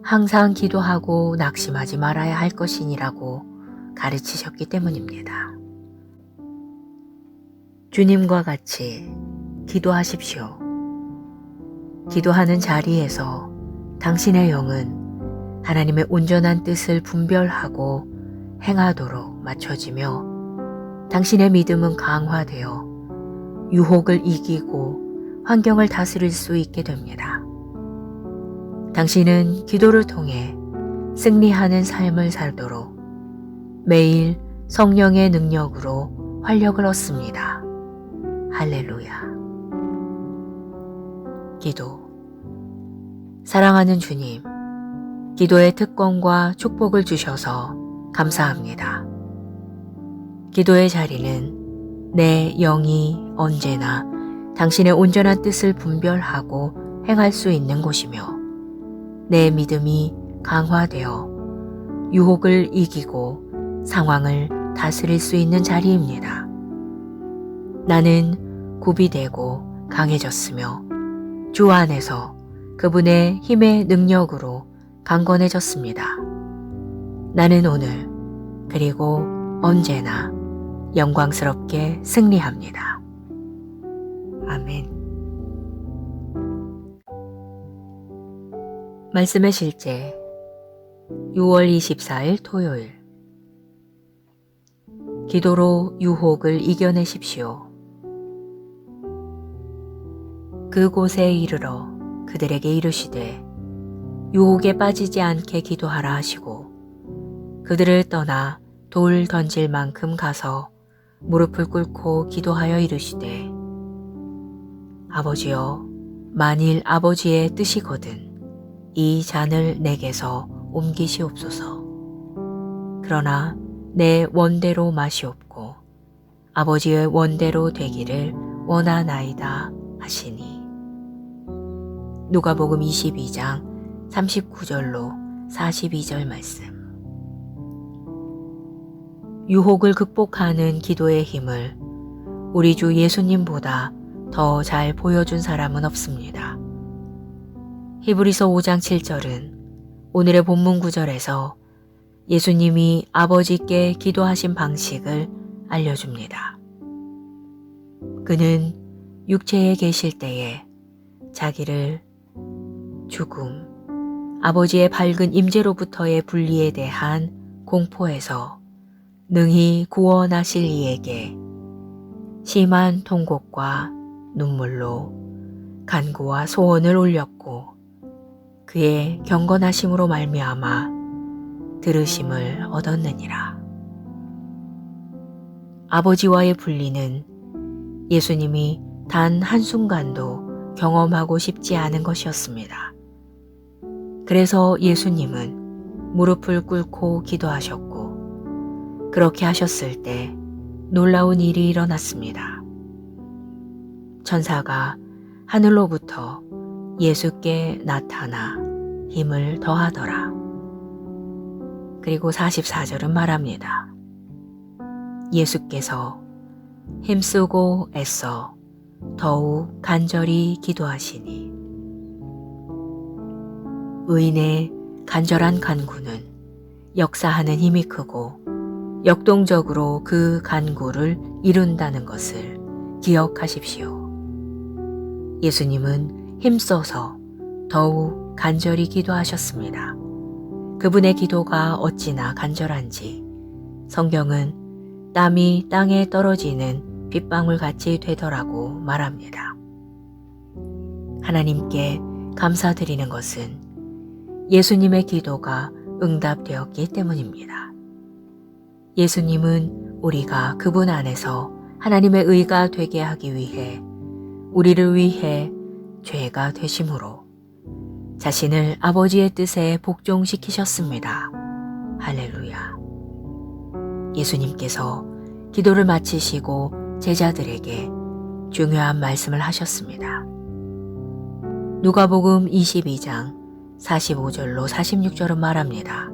항상 기도하고 낙심하지 말아야 할 것이니라고 가르치셨기 때문입니다. 주님과 같이 기도하십시오. 기도하는 자리에서 당신의 영은 하나님의 온전한 뜻을 분별하고 행하도록 맞춰지며 당신의 믿음은 강화되어 유혹을 이기고 환경을 다스릴 수 있게 됩니다. 당신은 기도를 통해 승리하는 삶을 살도록 매일 성령의 능력으로 활력을 얻습니다. 할렐루야. 기도. 사랑하는 주님, 기도의 특권과 축복을 주셔서 감사합니다. 기도의 자리는 내 영이 언제나 당신의 온전한 뜻을 분별하고 행할 수 있는 곳이며 내 믿음이 강화되어 유혹을 이기고 상황을 다스릴 수 있는 자리입니다. 나는 구비되고 강해졌으며 주 안에서 그분의 힘의 능력으로 강건해졌습니다. 나는 오늘 그리고 언제나 영광스럽게 승리합니다. 아멘. 말씀의 실제 6월 24일 토요일. 기도로 유혹을 이겨내십시오. 그곳에 이르러 그들에게 이르시되 유혹에 빠지지 않게 기도하라 하시고 그들을 떠나 돌 던질 만큼 가서 무릎을 꿇고 기도하여 이르시되 아버지여, 만일 아버지의 뜻이거든 이 잔을 내게서 옮기시옵소서. 그러나 내 원대로 마시옵고 아버지의 원대로 되기를 원하나이다 하시니. 누가복음 22장 39절로 42절 말씀. 유혹을 극복하는 기도의 힘을 우리 주 예수님보다 더 잘 보여준 사람은 없습니다. 히브리서 5장 7절은 오늘의 본문 구절에서 예수님이 아버지께 기도하신 방식을 알려줍니다. 그는 육체에 계실 때에 자기를 죽음, 아버지의 밝은 임재로부터의 분리에 대한 공포에서 능히 구원하실 이에게 심한 통곡과 눈물로 간구와 소원을 올렸고 그의 경건하심으로 말미암아 들으심을 얻었느니라. 아버지와의 분리는 예수님이 단 한순간도 경험하고 싶지 않은 것이었습니다. 그래서 예수님은 무릎을 꿇고 기도하셨고 그렇게 하셨을 때 놀라운 일이 일어났습니다. 천사가 하늘로부터 예수께 나타나 힘을 더하더라. 그리고 44절은 말합니다. 예수께서 힘쓰고 애써 더욱 간절히 기도하시니. 의인의 간절한 간구는 역사하는 힘이 크고 역동적으로 그 간구를 이룬다는 것을 기억하십시오. 예수님은 힘써서 더욱 간절히 기도하셨습니다. 그분의 기도가 어찌나 간절한지 성경은 땀이 땅에 떨어지는 빗방울 같이 되더라고 말합니다. 하나님께 감사드리는 것은 예수님의 기도가 응답되었기 때문입니다. 예수님은 우리가 그분 안에서 하나님의 의가 되게 하기 위해 우리를 위해 죄가 되심으로 자신을 아버지의 뜻에 복종시키셨습니다. 할렐루야. 예수님께서 기도를 마치시고 제자들에게 중요한 말씀을 하셨습니다. 누가복음 22장 45절로 46절은 말합니다.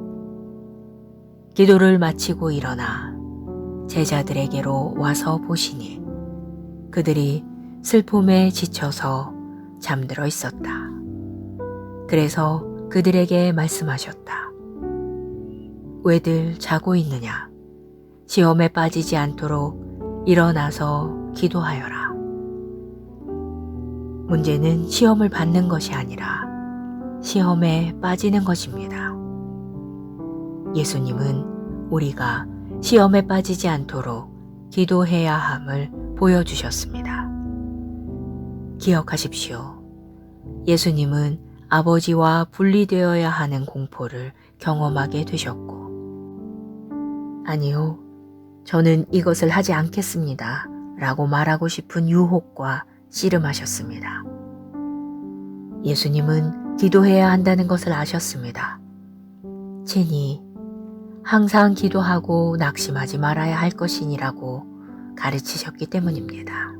기도를 마치고 일어나 제자들에게로 와서 보시니 그들이 슬픔에 지쳐서 잠들어 있었다. 그래서 그들에게 말씀하셨다. 왜들 자고 있느냐? 시험에 빠지지 않도록 일어나서 기도하여라. 문제는 시험을 받는 것이 아니라 시험에 빠지는 것입니다. 예수님은 우리가 시험에 빠지지 않도록 기도해야 함을 보여주셨습니다. 기억하십시오. 예수님은 아버지와 분리되어야 하는 공포를 경험하게 되셨고, 아니요, 저는 이것을 하지 않겠습니다. 라고 말하고 싶은 유혹과 씨름하셨습니다. 예수님은 기도해야 한다는 것을 아셨습니다. 친히 항상 기도하고 낙심하지 말아야 할 것이니라고 가르치셨기 때문입니다.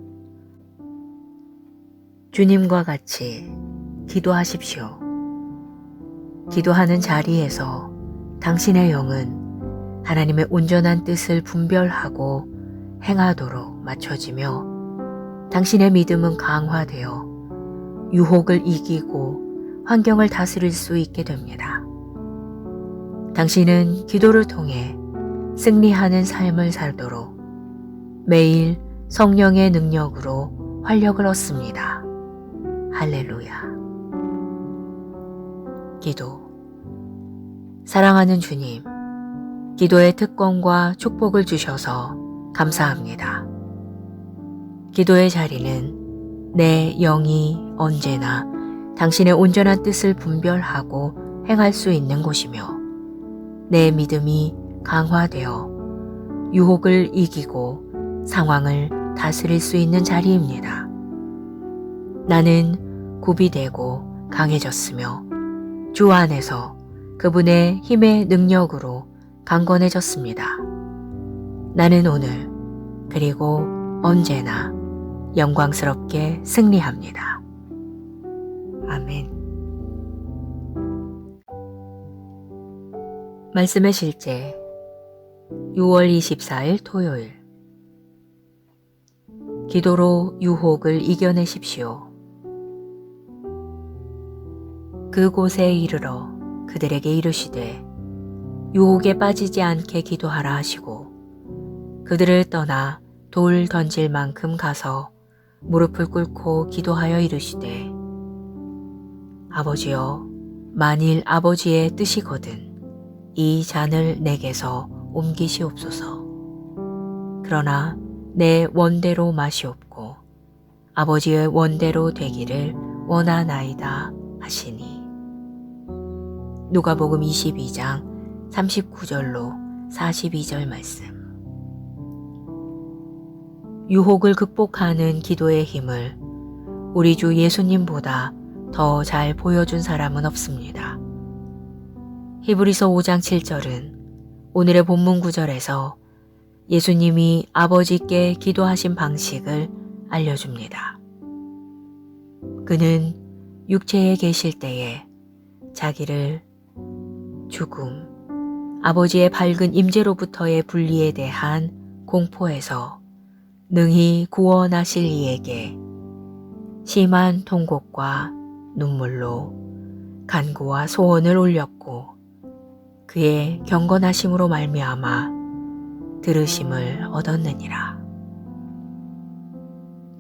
주님과 같이 기도하십시오. 기도하는 자리에서 당신의 영은 하나님의 온전한 뜻을 분별하고 행하도록 맞춰지며 당신의 믿음은 강화되어 유혹을 이기고 환경을 다스릴 수 있게 됩니다. 당신은 기도를 통해 승리하는 삶을 살도록 매일 성령의 능력으로 활력을 얻습니다. 할렐루야. 기도. 사랑하는 주님, 기도의 특권과 축복을 주셔서 감사합니다. 기도의 자리는 내 영이 언제나 당신의 온전한 뜻을 분별하고 행할 수 있는 곳이며 내 믿음이 강화되어 유혹을 이기고 상황을 다스릴 수 있는 자리입니다. 나는 구비되고 강해졌으며 주 안에서 그분의 힘의 능력으로 강건해졌습니다. 나는 오늘 그리고 언제나 영광스럽게 승리합니다. 아멘. 말씀의 실제 6월 24일 토요일. 기도로 유혹을 이겨내십시오. 그곳에 이르러 그들에게 이르시되 유혹에 빠지지 않게 기도하라 하시고 그들을 떠나 돌 던질 만큼 가서 무릎을 꿇고 기도하여 이르시되 아버지여, 만일 아버지의 뜻이거든 이 잔을 내게서 옮기시옵소서. 그러나 내 원대로 마시옵고 아버지의 원대로 되기를 원하나이다 하시니. 누가복음 22장 39절로 42절 말씀. 유혹을 극복하는 기도의 힘을 우리 주 예수님보다 더 잘 보여준 사람은 없습니다. 히브리서 5장 7절은 오늘의 본문 구절에서 예수님이 아버지께 기도하신 방식을 알려줍니다. 그는 육체에 계실 때에 자기를 죽음, 아버지의 밝은 임재로부터의 분리에 대한 공포에서 능히 구원하실 이에게 심한 통곡과 눈물로 간구와 소원을 올렸고 그의 경건하심으로 말미암아 들으심을 얻었느니라.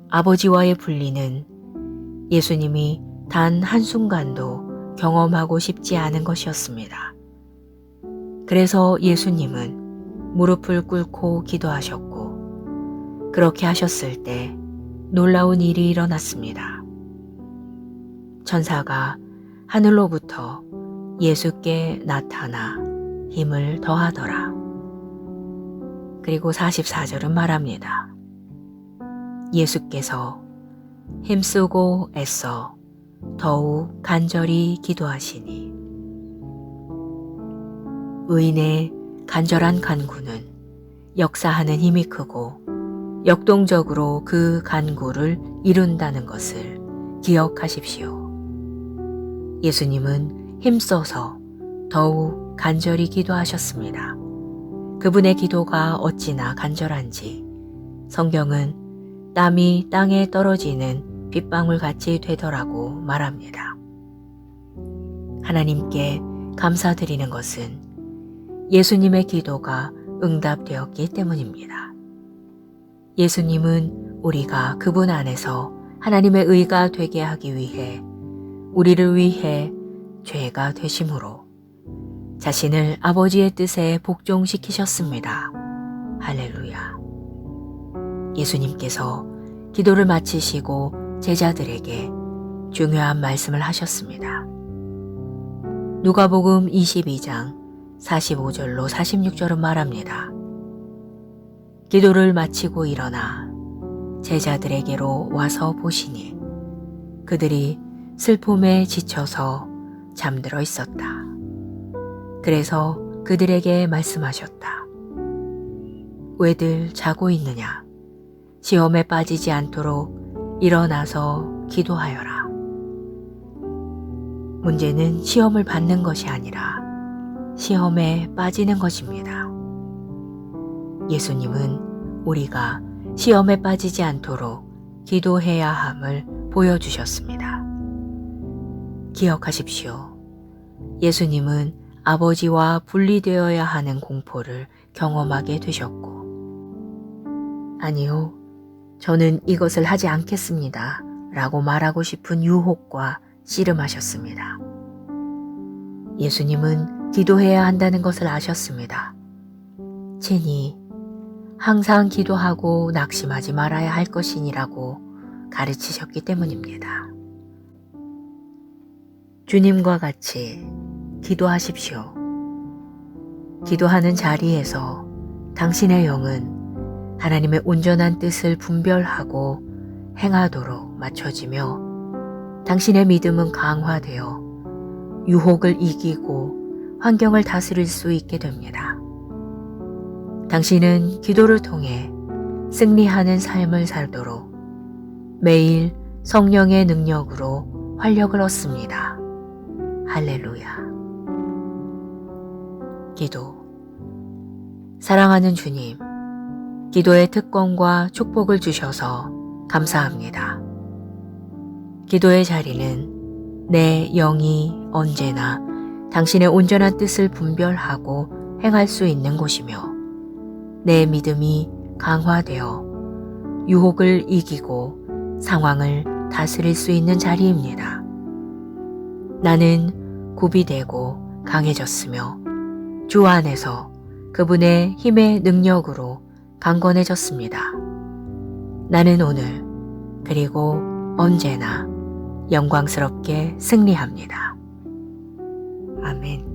아버지와의 분리는 예수님이 단 한순간도 경험하고 싶지 않은 것이었습니다. 그래서 예수님은 무릎을 꿇고 기도하셨고 그렇게 하셨을 때 놀라운 일이 일어났습니다. 천사가 하늘로부터 예수께 나타나 힘을 더하더라. 그리고 44절은 말합니다. 예수께서 힘쓰고 애써 더욱 간절히 기도하시니. 의인의 간절한 간구는 역사하는 힘이 크고 역동적으로 그 간구를 이룬다는 것을 기억하십시오. 예수님은 힘써서 더욱 간절히 기도하셨습니다. 그분의 기도가 어찌나 간절한지 성경은 땀이 땅에 떨어지는 빗방울 같이 되더라고 말합니다. 하나님께 감사드리는 것은 예수님의 기도가 응답되었기 때문입니다. 예수님은 우리가 그분 안에서 하나님의 의가 되게 하기 위해 우리를 위해 죄가 되심으로 자신을 아버지의 뜻에 복종시키셨습니다. 할렐루야. 예수님께서 기도를 마치시고 제자들에게 중요한 말씀을 하셨습니다. 누가복음 22장 45절로 46절은 말합니다. 기도를 마치고 일어나 제자들에게로 와서 보시니 그들이 슬픔에 지쳐서 잠들어 있었다. 그래서 그들에게 말씀하셨다. 왜들 자고 있느냐? 시험에 빠지지 않도록 일어나서 기도하여라. 문제는 시험을 받는 것이 아니라 시험에 빠지는 것입니다. 예수님은 우리가 시험에 빠지지 않도록 기도해야 함을 보여주셨습니다. 기억하십시오. 예수님은 아버지와 분리되어야 하는 공포를 경험하게 되셨고, 아니요, 저는 이것을 하지 않겠습니다. 라고 말하고 싶은 유혹과 씨름하셨습니다. 예수님은 기도해야 한다는 것을 아셨습니다. 친히 항상 기도하고 낙심하지 말아야 할 것이니라고 가르치셨기 때문입니다. 주님과 같이 기도하십시오. 기도하는 자리에서 당신의 영은 하나님의 온전한 뜻을 분별하고 행하도록 맞춰지며 당신의 믿음은 강화되어 유혹을 이기고 환경을 다스릴 수 있게 됩니다. 당신은 기도를 통해 승리하는 삶을 살도록 매일 성령의 능력으로 활력을 얻습니다. 할렐루야. 기도. 사랑하는 주님, 기도의 특권과 축복을 주셔서 감사합니다. 기도의 자리는 내 영이 언제나 당신의 온전한 뜻을 분별하고 행할 수 있는 곳이며 내 믿음이 강화되어 유혹을 이기고 상황을 다스릴 수 있는 자리입니다. 나는 구비되고 강해졌으며 주 안에서 그분의 힘의 능력으로 강건해졌습니다. 나는 오늘 그리고 언제나 영광스럽게 승리합니다. 아멘.